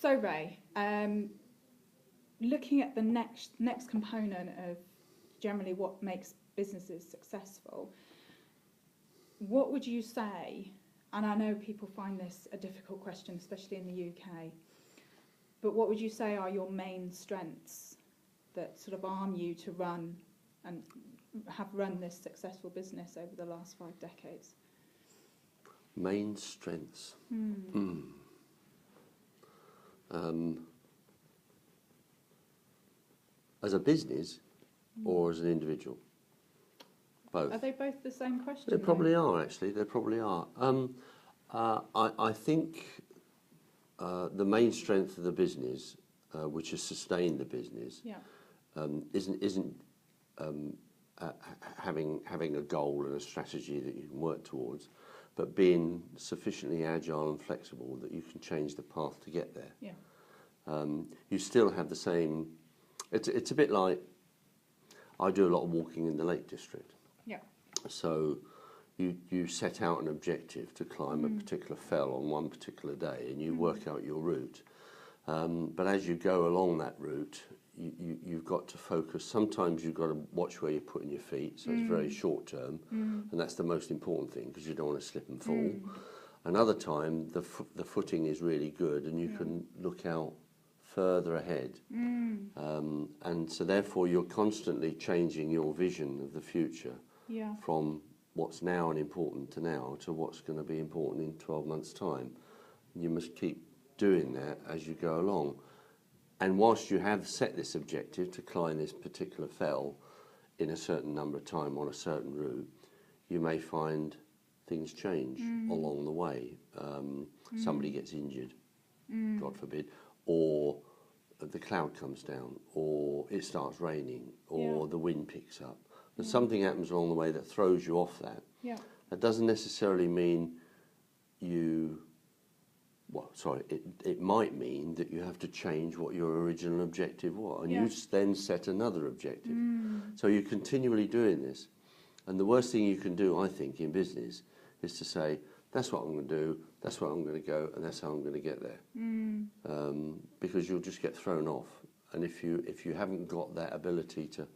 So Ray, looking at the next component of generally what makes businesses successful, what would you say, and I know people find this a difficult question, especially in the UK, but what would you say are your main strengths that sort of arm you to run and have run this successful business over the last 5 decades? Main strengths. As a business or as an individual? Both. Are they both the same question? They probably are, actually. They probably are. I think the main strength of the business, which has sustained the business, isn't having a goal and a strategy that you can work towards, but being sufficiently agile and flexible that you can change the path to get there. Yeah. You still have the same. It's a bit like I do a lot of walking in the Lake District. Yeah. So you set out an objective to climb a particular fell on one particular day, and you work out your route. But as you go along that route, you've got to focus. Sometimes you've got to watch where you're putting your feet, so it's very short term, and that's the most important thing because you don't want to slip and fall. Another time, the footing is really good, and you can look out further ahead. And so therefore you're constantly changing your vision of the future from what's now and important to now to what's going to be important in 12 months' time. You must keep doing that as you go along. And whilst you have set this objective to climb this particular fell in a certain number of time on a certain route, you may find things change along the way. Somebody gets injured, God forbid, or the cloud comes down, or it starts raining, or the wind picks up. And something happens along the way that throws you off that. Yeah. That doesn't necessarily mean it might mean that you have to change what your original objective was, and you then set another objective. So you're continually doing this. And the worst thing you can do, I think, in business is to say, that's what I'm going to do, that's where I'm going to go, and that's how I'm going to get there. Because you'll just get thrown off. And if you haven't got that ability to,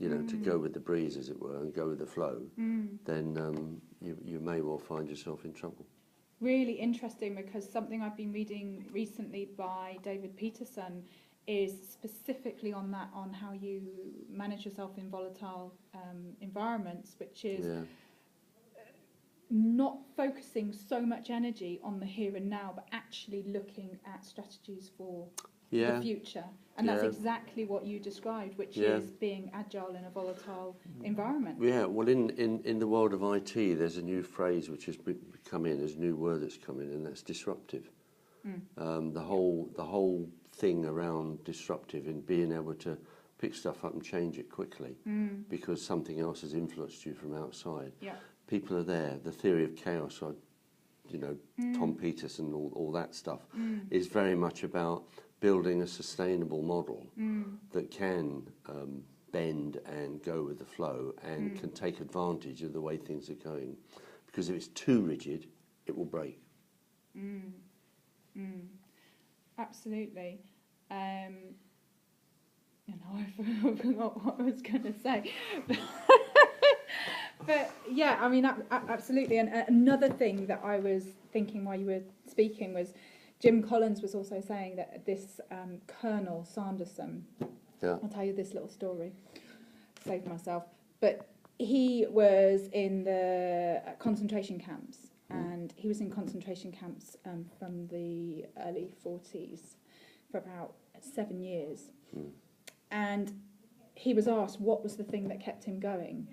to go with the breeze, as it were, and go with the flow, then you may well find yourself in trouble. Really interesting, because something I've been reading recently by David Peterson is specifically on how you manage yourself in volatile environments, which is not focusing so much energy on the here and now, but actually looking at strategies for the future. And that's exactly what you described, which is being agile in a volatile environment. Yeah, well, in the world of IT, there's a new phrase which has come in, there's a new word that's come in, and that's disruptive. The whole thing around disruptive and being able to pick stuff up and change it quickly because something else has influenced you from outside. Yeah. People are there. The theory of chaos, Tom Peterson, all that stuff, is very much about building a sustainable model that can bend and go with the flow and can take advantage of the way things are going. Because if it's too rigid, it will break. Absolutely. And now I forgot what I was going to say. But yeah, I mean, absolutely. And another thing that I was thinking while you were speaking was Jim Collins was also saying that this Colonel Sanderson, I'll tell you this little story, save myself, but he was in the concentration camps, and he was in concentration camps from the early 40s for about 7 years. And he was asked what was the thing that kept him going.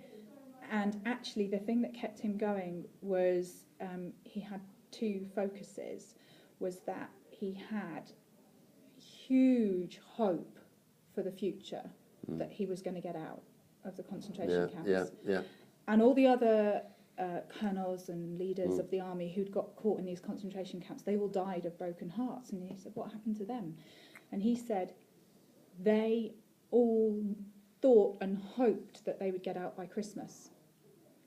And actually the thing that kept him going was he had 2 focuses. Was that he had huge hope for the future that he was going to get out of the concentration camps. And all the other colonels and leaders of the army who'd got caught in these concentration camps, they all died of broken hearts. And he said, what happened to them? And he said, they all thought and hoped that they would get out by Christmas.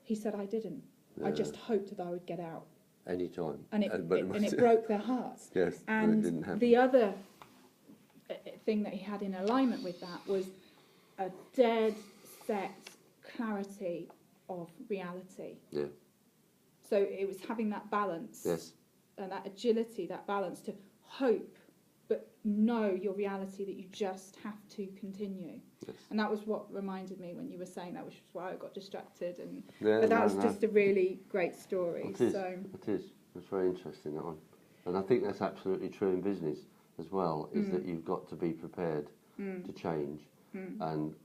He said, I didn't. I just hoped that I would get out. Any time. And it broke their hearts. Yes, and it didn't happen. The other thing that he had in alignment with that was a dead set clarity of reality. Yeah. So it was having that balance. Yes. And that agility, that balance to hope, but know your reality that you just have to continue. Yes. And that was what reminded me when you were saying that, which was why I got distracted. But that was just a really great story. It is. It's very interesting, that one. And I think that's absolutely true in business as well, is that you've got to be prepared to change. And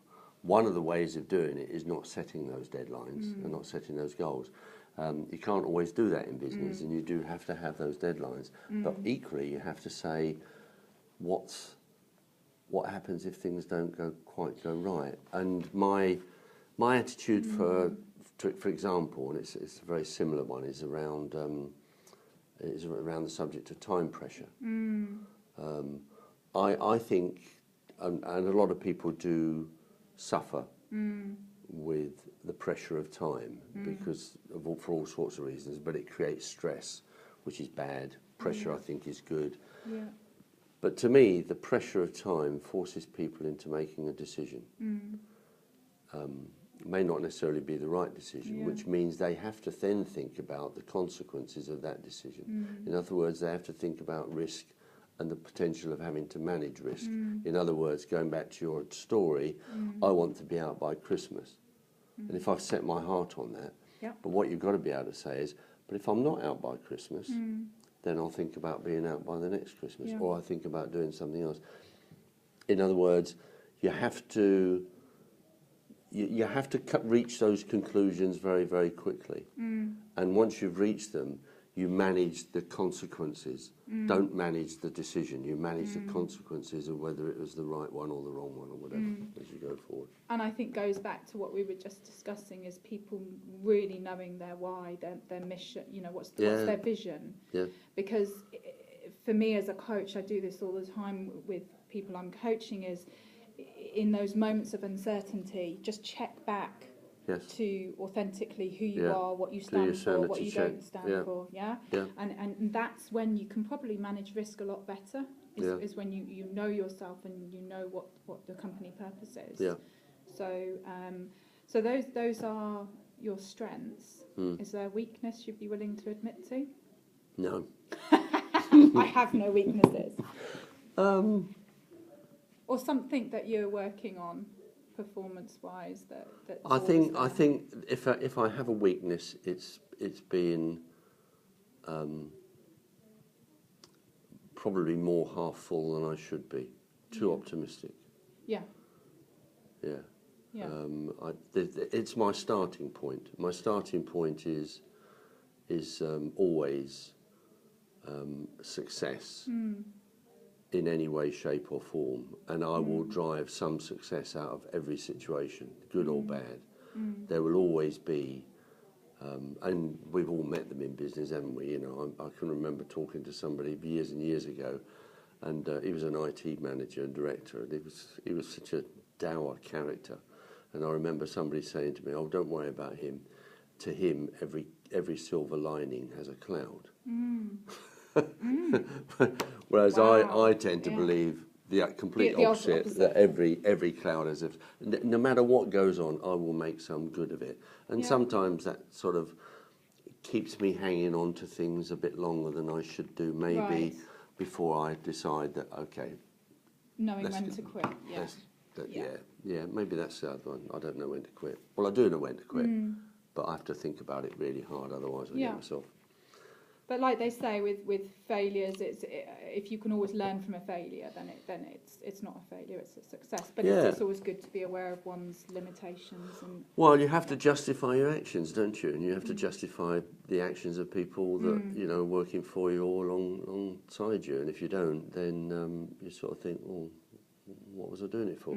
one of the ways of doing it is not setting those deadlines and not setting those goals. You can't always do that in business, and you do have to have those deadlines. But equally, you have to say, what happens if things don't quite go right? And my attitude, for example, and it's a very similar one, is around the subject of time pressure. I think, and a lot of people do suffer with the pressure of time because for all sorts of reasons, but it creates stress, which is bad. Pressure, I think, is good. Yeah. But to me, the pressure of time forces people into making a decision. May not necessarily be the right decision, which means they have to then think about the consequences of that decision. In other words, they have to think about risk and the potential of having to manage risk. In other words, going back to your story, I want to be out by Christmas. And if I've set my heart on that, but what you've got to be able to say is, but if I'm not out by Christmas, then I'll think about being out by the next Christmas, or I'll think about doing something else. In other words, you have to reach those conclusions very, very quickly. And once you've reached them, you manage the consequences. Don't manage the decision. You manage the consequences of whether it was the right one or the wrong one or whatever as you go forward. And I think goes back to what we were just discussing, is people really knowing their why, their mission, what's their vision. Yeah. Because for me as a coach, I do this all the time with people I'm coaching, is in those moments of uncertainty, just check back to authentically who you are, what you stand for, what you don't stand for. And that's when you can probably manage risk a lot better, is when you know yourself and you know what the company purpose is. So those are your strengths. Is there a weakness you'd be willing to admit to? No. I have no weaknesses. Or something that you're working on, performance-wise, that's I think if I have a weakness, it's being probably more half full than I should be. Too optimistic. Yeah. It's my starting point. My starting point is always success. In any way, shape or form, and I will drive some success out of every situation, good or bad. There will always be, and we've all met them in business, haven't we? I can remember talking to somebody years and years ago, and he was an IT manager and director, and he was such a dour character. And I remember somebody saying to me, "Oh, don't worry about him. To him, every silver lining has a cloud." Whereas I tend to believe the complete opposite, that every cloud has no matter what goes on, I will make some good of it. And sometimes that sort of keeps me hanging on to things a bit longer than I should do, maybe, before I decide that, okay. Knowing when to quit, maybe that's the other one. I don't know when to quit. Well, I do know when to quit, but I have to think about it really hard, otherwise I get myself. But like they say with failures, if you can always learn from a failure, then it's not a failure, it's a success. But it's always good to be aware of one's limitations. Well, you have to justify your actions, don't you? And you have to justify the actions of people that are working for you or alongside you. And if you don't, then you sort of think, well, what was I doing it for?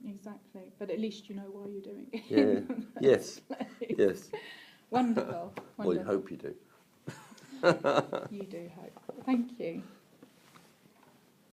Exactly. But at least you know why you're doing it. Yeah. Yes. Yes. Wonderful. Well, you hope you do. You do hope. Thank you.